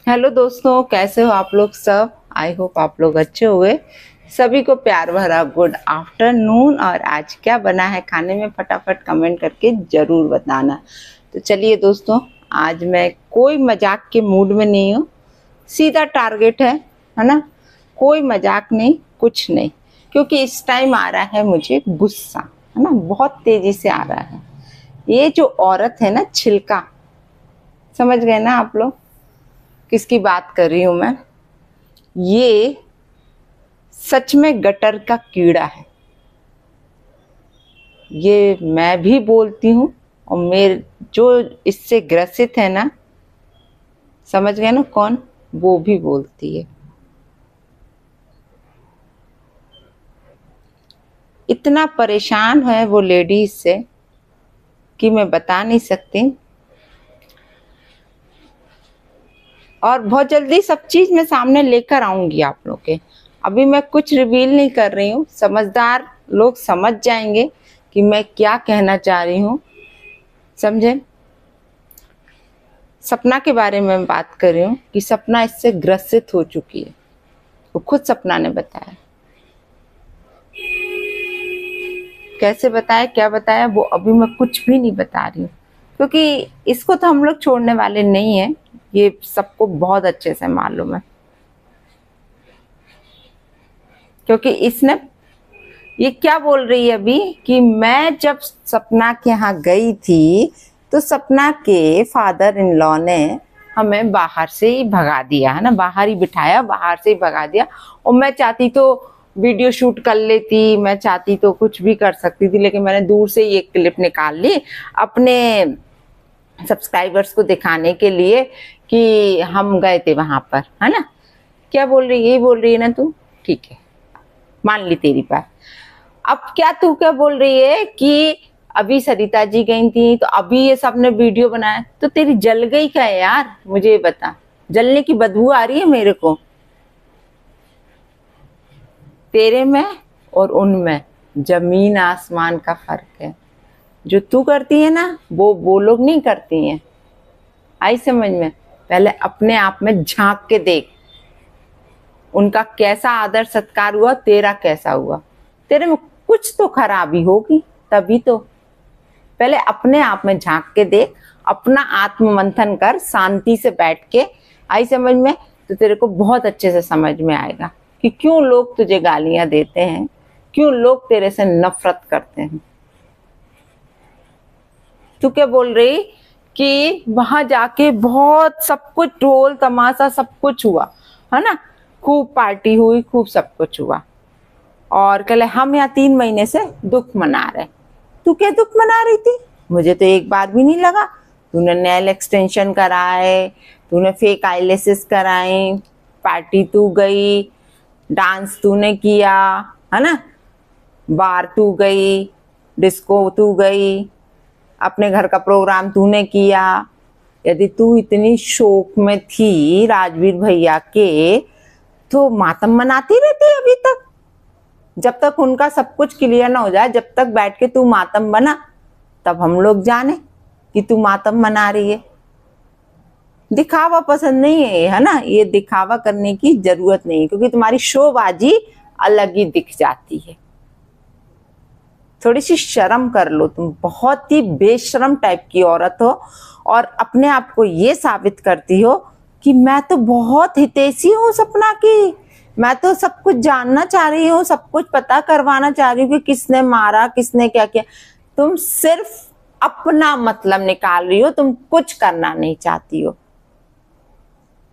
Hello दोस्तों, कैसे हो आप लोग सब। आई होप आप लोग अच्छे हुए। सभी को प्यार भरा गुड आफ्टरनून। और आज क्या बना है खाने में, फटाफट कमेंट करके जरूर बताना। तो चलिए दोस्तों, आज मैं कोई मजाक के मूड में नहीं हूँ। सीधा टारगेट है ना। कोई मजाक नहीं, कुछ नहीं, क्योंकि इस टाइम आ रहा है मुझे गुस्सा, है ना, बहुत तेजी से आ रहा है। ये जो औरत है ना, छिलका, समझ गए ना आप लोग किसकी बात कर रही हूं मैं। ये सच में गटर का कीड़ा है। ये मैं भी बोलती हूँ, और मेरे जो इससे ग्रसित है ना, समझ गए ना कौन, वो भी बोलती है। इतना परेशान है वो लेडीज से कि मैं बता नहीं सकती। और बहुत जल्दी सब चीज मैं सामने लेकर आऊंगी आप लोग के। अभी मैं कुछ रिवील नहीं कर रही हूँ। समझदार लोग समझ जाएंगे कि मैं क्या कहना चाह रही हूँ, समझे। सपना के बारे में मैं बात कर रही हूँ कि सपना इससे ग्रसित हो चुकी है। वो खुद सपना ने बताया। कैसे बताया, क्या बताया, वो अभी मैं कुछ भी नहीं बता रही हूँ, क्योंकि इसको तो हम लोग छोड़ने वाले नहीं है। ये सबको बहुत अच्छे से मालूम है, क्योंकि इसने ये क्या बोल रही है अभी कि मैं जब सपना के यहाँ गई थी तो सपना के फादर इन लॉ ने हमें बाहर से ही भगा दिया, है ना, बाहर ही बिठाया, बाहर से ही भगा दिया। और मैं चाहती तो वीडियो शूट कर लेती, मैं चाहती तो कुछ भी कर सकती थी, लेकिन मैंने दूर से ही एक क्लिप निकाल ली अपने सब्सक्राइबर्स को दिखाने के लिए कि हम गए थे वहां पर, है ना। क्या बोल रही है, यही बोल रही है ना तू, ठीक है, मान ली तेरी बात। अब क्या तू क्या बोल रही है कि अभी सरिता जी गई थी तो अभी ये सब ने वीडियो बनाया, तो तेरी जल गई क्या है यार, मुझे ये बता। जलने की बदबू आ रही है मेरे को तेरे में और उनमें। जमीन आसमान का फर्क है। जो तू करती है ना, वो लोग नहीं करती हैं। आई समझ में। पहले अपने आप में झांक के देख, उनका कैसा आदर सत्कार हुआ, तेरा कैसा हुआ। तेरे में कुछ तो खराबी होगी, तभी तो। पहले अपने आप में झांक के देख, अपना आत्म मंथन कर शांति से बैठ के। आई समझ में। तो तेरे को बहुत अच्छे से समझ में आएगा कि क्यों लोग तुझे गालियां देते हैं, क्यों लोग तेरे से नफरत करते हैं। तू क्या बोल रही कि वहां जाके बहुत सब कुछ, ढोल तमाशा सब कुछ हुआ, है ना, खूब पार्टी हुई, खूब सब कुछ हुआ। और कल हम यहाँ 3 महीने से दुख मना रहे। तू क्या दुख मना रही थी, मुझे तो एक बार भी नहीं लगा। तूने नेल एक्सटेंशन कराए, तूने फेक आईलेसेस कराए, पार्टी तू गई, डांस तूने किया, है ना, बार तू गई, डिस्को तू गई, अपने घर का प्रोग्राम तूने किया। यदि तू इतनी शौक में थी राजवीर भैया के, तो मातम मनाती रहती अभी तक। जब तक उनका सब कुछ क्लियर ना हो जाए, जब तक बैठ के तू मातम बना, तब हम लोग जाने कि तू मातम मना रही है। दिखावा पसंद नहीं है ना, ये दिखावा करने की जरूरत नहीं है, क्योंकि तुम्हारी शोबाजी अलग ही दिख जाती है। थोड़ी सी शर्म कर लो, तुम बहुत ही बेशरम टाइप की औरत हो, और अपने आप को ये साबित करती हो कि मैं तो बहुत हितैषी हूँ सपना की, मैं तो सब कुछ जानना चाह रही हूँ, सब कुछ पता करवाना चाह रही हूँ कि किसने मारा, किसने क्या किया। तुम सिर्फ अपना मतलब निकाल रही हो, तुम कुछ करना नहीं चाहती हो।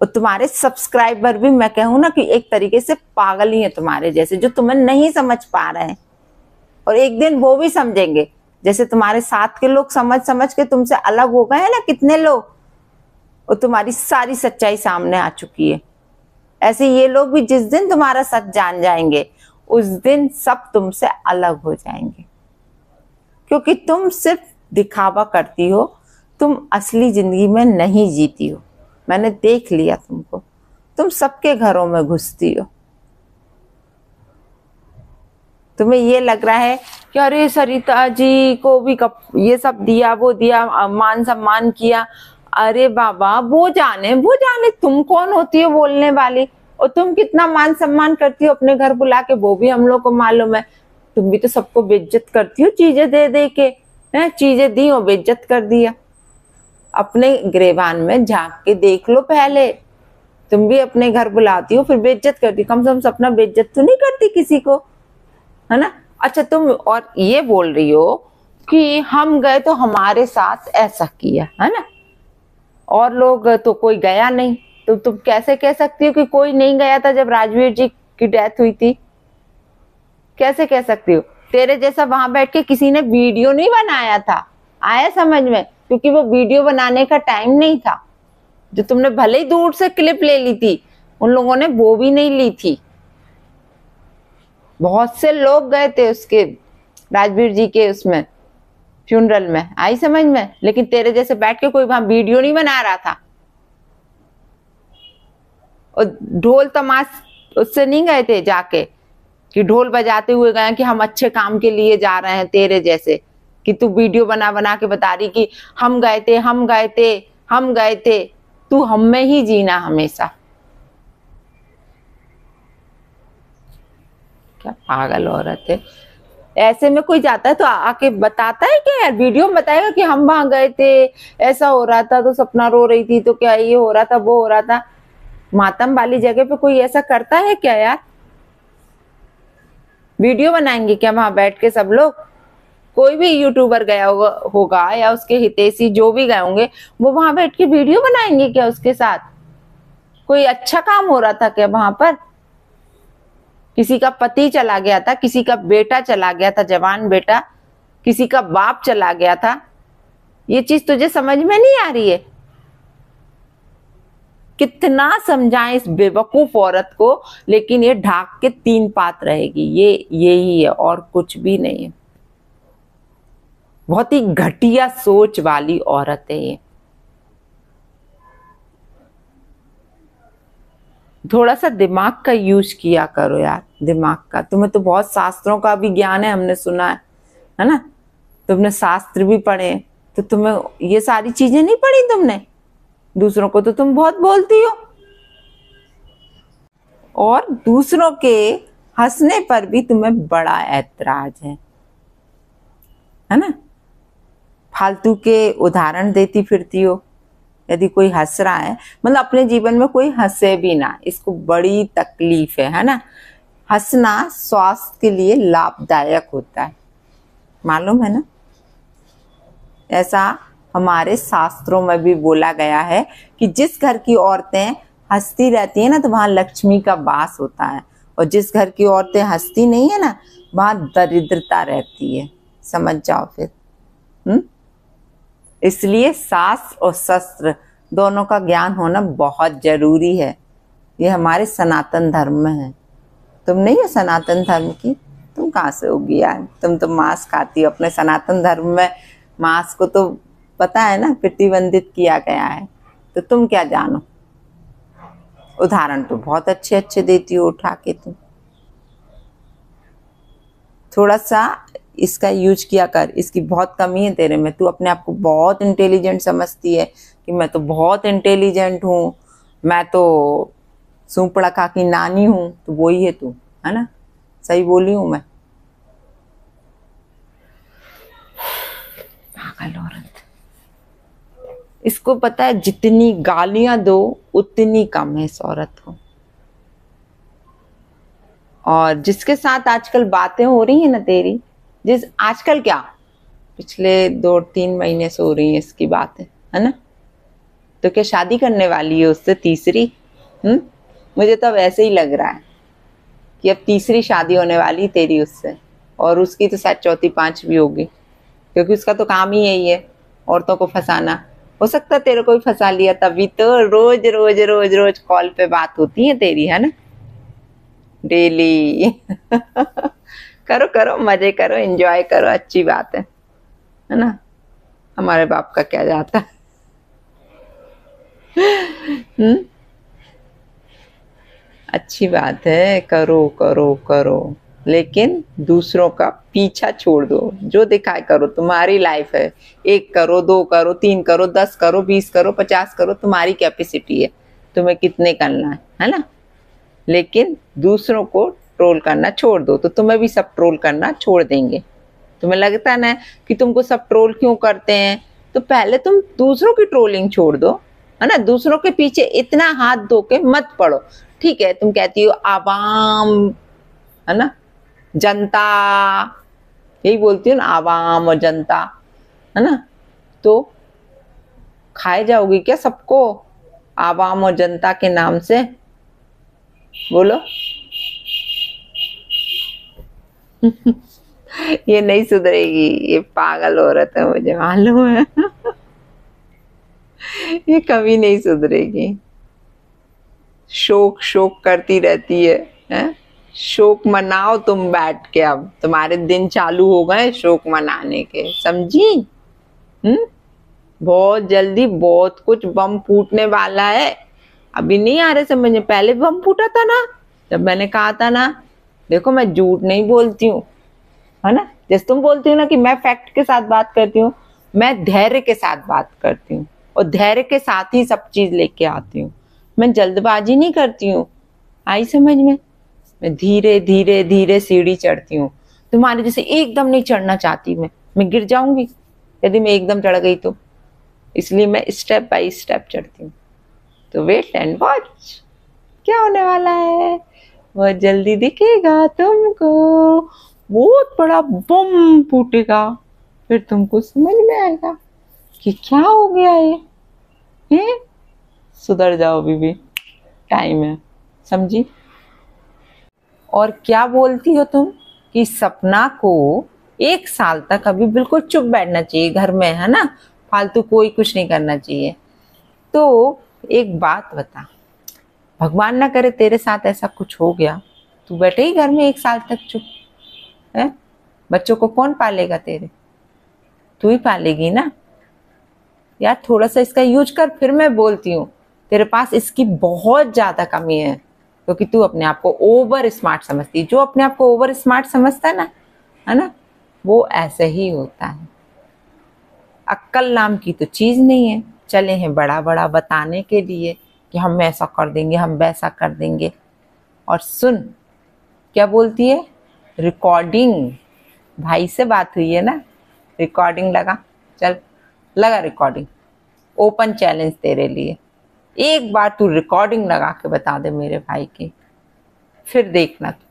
और तुम्हारे सब्सक्राइबर भी, मैं कहूँ ना कि एक तरीके से पागल ही है तुम्हारे जैसे, जो तुम्हें नहीं समझ पा रहे हैं, और एक दिन वो भी समझेंगे। जैसे तुम्हारे साथ के लोग समझ समझ के तुमसे अलग हो गए हैं ना कितने लोग, और तुम्हारी सारी सच्चाई सामने आ चुकी है। ऐसे ये लोग भी जिस दिन तुम्हारा सच जान जाएंगे, उस दिन सब तुमसे अलग हो जाएंगे, क्योंकि तुम सिर्फ दिखावा करती हो, तुम असली जिंदगी में नहीं जीती हो। मैंने देख लिया तुमको, तुम सबके घरों में घुसती हो। तुम्हें ये लग रहा है कि अरे सरिता जी को भी ये सब दिया, वो दिया, मान सम्मान किया, अरे बाबा वो जाने तुम कौन होती हो बोलने वाली, और तुम कितना मान सम्मान करती हो अपने घर बुला के, वो भी हम लोग को मालूम है। तुम भी तो सबको बेइज्जत करती हो चीजें दे दे के, हैं चीजें दी और बेइज्जत कर दिया। अपने गिरेबान में झांक के देख लो पहले, तुम भी अपने घर बुलाती हो फिर बेइज्जत करती हो, कम से कम अपना बेइज्जत तो नहीं करती किसी को, है ना। अच्छा तुम और ये बोल रही हो कि हम गए तो हमारे साथ ऐसा किया, है ना, और लोग तो कोई गया नहीं, तो तुम कैसे कह सकती हो कि कोई नहीं गया था जब राजवीर जी की डेथ हुई थी? कैसे कह सकती हो? तेरे जैसा वहां बैठ के किसी ने वीडियो नहीं बनाया था, आया समझ में? क्योंकि वो वीडियो बनाने का टाइम नहीं था। जो तुमने भले ही दूर से क्लिप ले ली थी, उन लोगों ने वो भी नहीं ली थी। बहुत से लोग गए थे उसके राजवीर जी के उसमें फ्यूनरल में, आई समझ में? लेकिन तेरे जैसे बैठ के कोई वहां वीडियो नहीं बना रहा था। और ढोल तमाश उससे नहीं गए थे जाके कि ढोल बजाते हुए गए कि हम अच्छे काम के लिए जा रहे हैं, तेरे जैसे कि तू वीडियो बना बना के बता रही कि हम गए थे हम गए थे हम गए थे। तू हम में ही जीना हमेशा। क्या पागल औरत है। ऐसे में कोई जाता है तो आके बताता है क्या यार? वीडियो में बताएगा कि हम वहां गए थे, ऐसा हो रहा था, तो सपना रो रही थी, तो क्या ये हो रहा था वो हो रहा था। मातम वाली जगह पे कोई ऐसा करता है क्या यार? वीडियो बनाएंगे क्या वहां बैठ के सब लोग? कोई भी यूट्यूबर गया होगा या उसके हितैषी जो भी गए होंगे, वो वहां बैठ के वीडियो बनाएंगे क्या उसके साथ? कोई अच्छा काम हो रहा था क्या वहां पर? किसी का पति चला गया था, किसी का बेटा चला गया था, जवान बेटा, किसी का बाप चला गया था। ये चीज तुझे समझ में नहीं आ रही है? कितना समझाएं इस बेवकूफ औरत को, लेकिन ये ढाक के तीन पात रहेगी। ये यही है और कुछ भी नहीं है। बहुत ही घटिया सोच वाली औरत है ये। थोड़ा सा दिमाग का यूज किया करो यार, दिमाग का। तुम्हें तो बहुत शास्त्रों का भी ज्ञान है, हमने सुना है ना। तुमने शास्त्र भी पढ़े, तो तुम्हें ये सारी चीजें नहीं पढ़ी तुमने? दूसरों को तो तुम बहुत बोलती हो, और दूसरों के हंसने पर भी तुम्हें बड़ा ऐतराज है ना। फालतू के उदाहरण देती फिरती हो। यदि कोई हंस रहा है, मतलब अपने जीवन में कोई हंसे भी ना, इसको बड़ी तकलीफ है ना। हंसना स्वास्थ्य के लिए लाभदायक होता है, मालूम है ना। ऐसा हमारे शास्त्रों में भी बोला गया है कि जिस घर की औरतें हंसती रहती है ना, तो वहां लक्ष्मी का वास होता है, और जिस घर की औरतें हंसती नहीं है ना, वहां दरिद्रता रहती है। समझ जाओ फिर। इसलिए शास्त्र और शस्त्र दोनों का ज्ञान होना बहुत जरूरी है। ये हमारे सनातन धर्म में है। तुम नहीं हो सनातन धर्म की? तुम कहाँ से होगी यार? तुम तो मांस खाती हो। अपने सनातन धर्म में मांस को तो पता है ना, प्रतिबंधित किया गया है। तो तुम क्या जानो? उदाहरण तो बहुत अच्छे अच्छे देती हो उठा के तुम। थोड़ा सा इसका यूज किया कर। इसकी बहुत कमी है तेरे में। तू अपने आप को बहुत इंटेलिजेंट समझती है कि मैं तो बहुत इंटेलिजेंट हूँ, मैं तो सुपड़का की नानी हूँ। तो वही है तू, है ना। सही बोली हूँ मैं? पागल औरत। इसको पता है जितनी गालियां दो उतनी कम है इस औरत को। और जिसके साथ आजकल बातें हो रही है ना तेरी, जिस आजकल क्या पिछले 2-3 महीने से हो रही है इसकी बातें, है ना। तो क्या शादी करने वाली है उससे तीसरी? मुझे तो अब ऐसे ही लग रहा है कि अब तीसरी शादी होने वाली तेरी उससे, और उसकी तो शायद चौथी पांचवी होगी, क्योंकि उसका तो काम ही यही है औरतों को फंसाना। हो सकता है तेरे को भी फंसा लिया, तभी तो रोज रोज रोज रोज कॉल पे बात होती है तेरी, है ना, डेली। करो करो, मजे करो, एंजॉय करो, अच्छी बात है ना। हमारे बाप का क्या जाता है। अच्छी बात है, करो करो करो। लेकिन दूसरों का पीछा छोड़ दो। जो दिखाए करो, तुम्हारी लाइफ है। 1 करो, 2 करो, 3 करो, 10 करो, 20 करो, 50 करो, तुम्हारी कैपेसिटी है, तुम्हें कितने करना है ना। लेकिन दूसरों को ट्रोल करना छोड़ दो तो तुम्हें भी सब ट्रोल करना छोड़ देंगे। तुम्हें लगता ना कि तुमको सब ट्रोल क्यों करते हैं, तो पहले तुम दूसरों की ट्रोलिंग छोड़ दो, है ना। दूसरों के पीछे इतना हाथ धो के मत पड़ो। ठीक है, तुम कहती हो आवाम, है ना, जनता, यही बोलती हूँ ना, आवाम और जनता, है ना। तो खाए जाओगी क्या सबको आवाम और जनता के नाम से? बोलो। ये नहीं सुधरेगी, ये पागल औरत है, मुझे मालूम है। ये कभी नहीं सुधरेगी। शोक शोक करती रहती है? शोक मनाओ तुम बैठ के, अब तुम्हारे दिन चालू हो गए शोक मनाने के, समझी? बहुत जल्दी बहुत कुछ बम फूटने वाला है। अभी नहीं आ रहे समझ में, पहले बम फूटा था ना, जब मैंने कहा था ना। देखो मैं झूठ नहीं बोलती हूँ, है ना। जैसे तुम बोलती हो ना कि मैं फैक्ट के साथ बात करती हूँ, मैं धैर्य के साथ बात करती हूँ और धैर्य के साथ ही सब चीज लेके आती हूँ। मैं जल्दबाजी नहीं करती हूँ, आई समझ में। मैं धीरे धीरे धीरे सीढ़ी चढ़ती हूँ। तुम्हारे जैसे एकदम नहीं चढ़ना चाहती मैं गिर जाऊंगी यदि मैं एकदम चढ़ गई तो। इसलिए मैं स्टेप बाय स्टेप चढ़ती हूँ। तो वेट एंड वॉच, क्या होने वाला है बहुत जल्दी दिखेगा तुमको। बहुत बड़ा बम फूटेगा, फिर तुमको समझ में आएगा कि क्या हो गया ये। सुधर जाओ, अभी भी टाइम है, समझी। और क्या बोलती हो तुम कि सपना को 1 साल तक अभी बिल्कुल चुप बैठना चाहिए घर में, है ना, फालतू कोई कुछ नहीं करना चाहिए। तो एक बात बता, भगवान ना करे तेरे साथ ऐसा कुछ हो गया, तू बैठे ही घर में 1 साल तक चुप है? बच्चों को कौन पालेगा तेरे? तू ही पालेगी ना। यार थोड़ा सा इसका यूज कर। फिर मैं बोलती हूँ तेरे पास इसकी बहुत ज्यादा कमी है, क्योंकि तू अपने आप को ओवर स्मार्ट समझती है। जो अपने आप को ओवर स्मार्ट समझता है ना, वो ऐसे ही होता है। अक्ल नाम की तो चीज नहीं है। चले हैं बड़ा बड़ा बताने के लिए कि हम ऐसा कर देंगे, हम वैसा कर देंगे। और सुन क्या बोलती है, रिकॉर्डिंग, भाई से बात हुई है ना, रिकॉर्डिंग लगा, चल लगा रिकॉर्डिंग। ओपन चैलेंज तेरे लिए, एक बार तू रिकॉर्डिंग लगा के बता दे मेरे भाई की, फिर देखना तू।